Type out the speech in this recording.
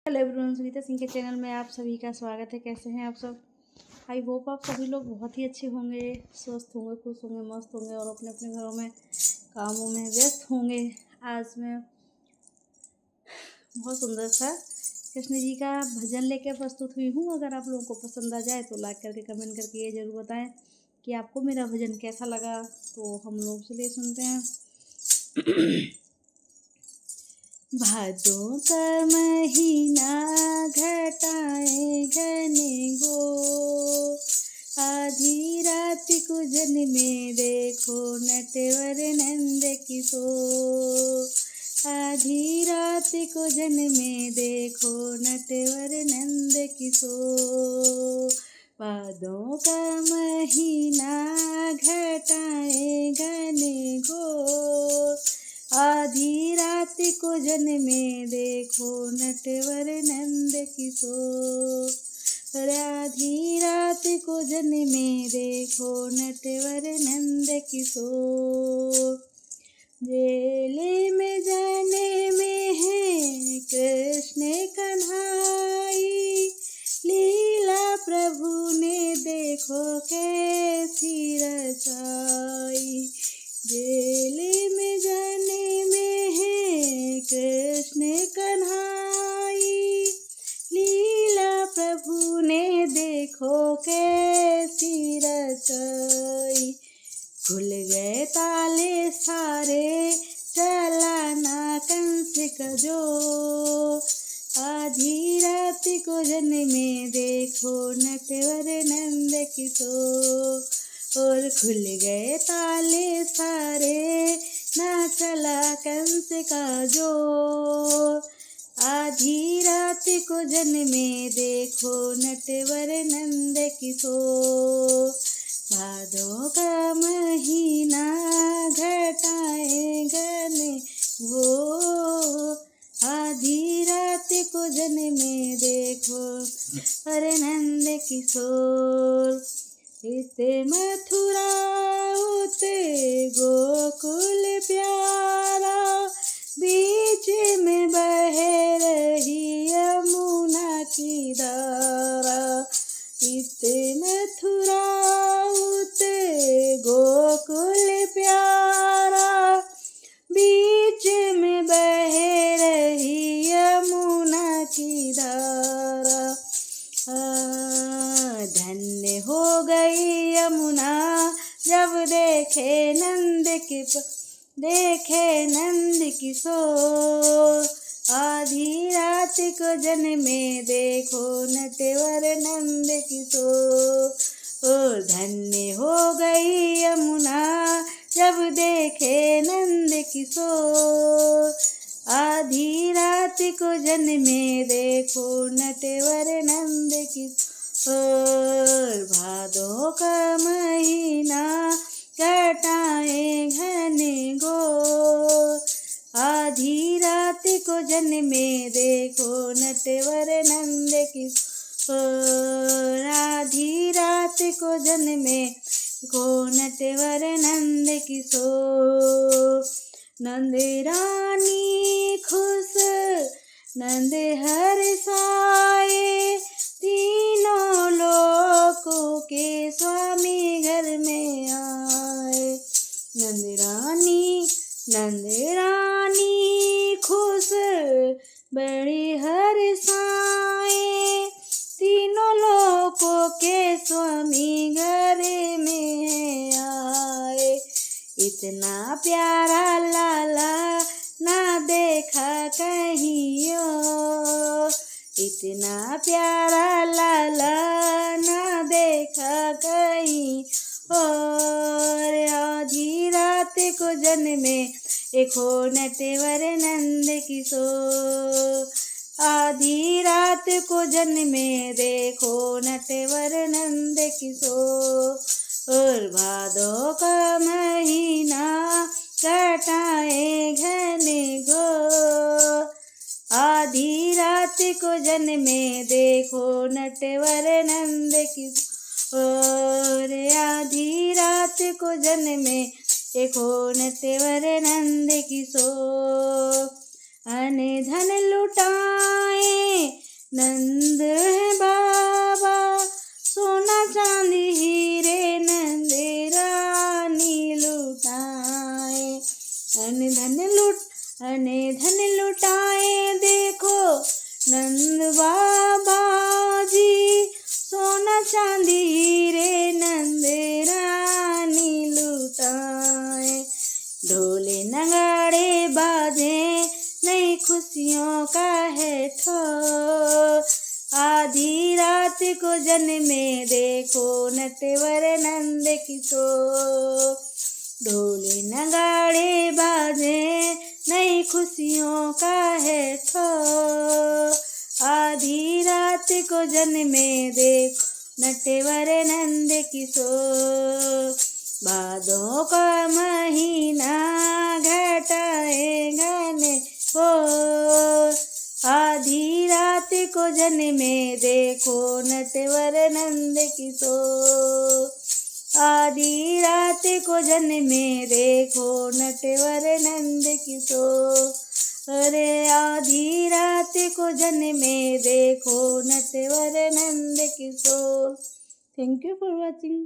Hello everyone, Sunita Singh के channel में आप सभी का स्वागत है। कैसे हैं आप सब? आई होप आप सभी लोग बहुत ही अच्छे होंगे, स्वस्थ होंगे, खुश होंगे, मस्त होंगे और अपने अपने घरों में कामों में व्यस्त होंगे। आज मैं बहुत सुंदर सा कृष्ण जी का भजन लेकर प्रस्तुत हुई हूँ। अगर आप लोगों को पसंद आ जाए तो लाइक करके कमेंट करके ये ज़रूर बताएं कि आपको मेरा भजन कैसा लगा। तो हम लोग चलिए सुनते हैं। भादों का महीना घटाए घने गो, आधी रात को जन में देखो नटवर नंद किशोर। आधी रात को जन में देखो नटवर नंद किशोर। भादों का महीना घटाए घने गो, आधी रात को जन में देखो नटवर नंद किशोर। आधी रात को जन में देखो नटवर नंद किशोर। जेले में जाने में है कृष्ण कन्हाई, लीला प्रभु ने देखो कैसी रचाई। जेले में जाने में है कृष्ण कन्हाई, लीला प्रभु ने देखो कैसी रचाई। खुल गए ताले सारे चला ना कंस का जो, आधी रात को जन में देखो नटवर नंद किशोर। और खुल गए ताले सारे ना चला कंस का जो, आधी रात को जन में देखो नटवर नंद किशोर। भादों का महीना घटाए घने गो, आधी रात को जन में देखो अरे नंद किशोर। इते मथुरा उते गोकुल प्यारा, बीच में बह रही यमुना की धारा। इते मथुरा उते गोकुल प्यारा, बीच में बह रही यमुना की धारा। धन्य हो गई यमुना जब देखे नंद किशोर। आधी रात को जन में देखो नटवर नंद किशोर। और धन्य हो गई यमुना जब देखे नंद किशोर। आधी रात को जन में देखो नटवर नंद किशोर। भादों का महीना घटाए घने गो, आधी रात को जन में देखो नटवर नंद किशोर। आधी रात को जन में देखो नटवर नंद किशोर। नंद रानी खुश नंद हर्षाए, तीनों लोकों के स्वामी घर में आए। नंद रानी खुश बड़ी हर्षाए, तीनों लोकों के स्वामी घर में आए। इतना प्यारा लाला ना देखा कहीं और, इतना प्यारा लाला ना देखा कहीं और। आधी रात को जन में देखो नटवर नंद किशोर। आधी रात को जन में देखो नटवर नंद किशोर। और भादों का महीना घटाए घने गो, आधी रात को जन में देखो नटवर नंद किशोर। आधी रात को जन में देखो नटवर नंद किशोर। अन धन लुटाए नंद है बाबा सोना चांदी हीरे नंद रानी लुटाए। धन लुटाए देखो नंद बाबा जी, सोना चांदी हीरे नंद रानी लुटाए। ढोले नगाड़े बाजे नई खुशियों का है ठोर, आधी रात को जन्मे देखो नटवर नंद किशोर। ढोले नगाड़े बाजे नई खुशियों का है ठोर, आधी रात को जन्मे देखो नटवर नंद किशोर। भादों का महीना घटाए घने हो, आधी रात को जन्मे देखो नटवर नंद किशोर। आधी रात को जन्मे देखो नटवर नंद किशोर। अरे आधी रात को जन्मे देखो Natwar Nand Kishore. Thank you for watching.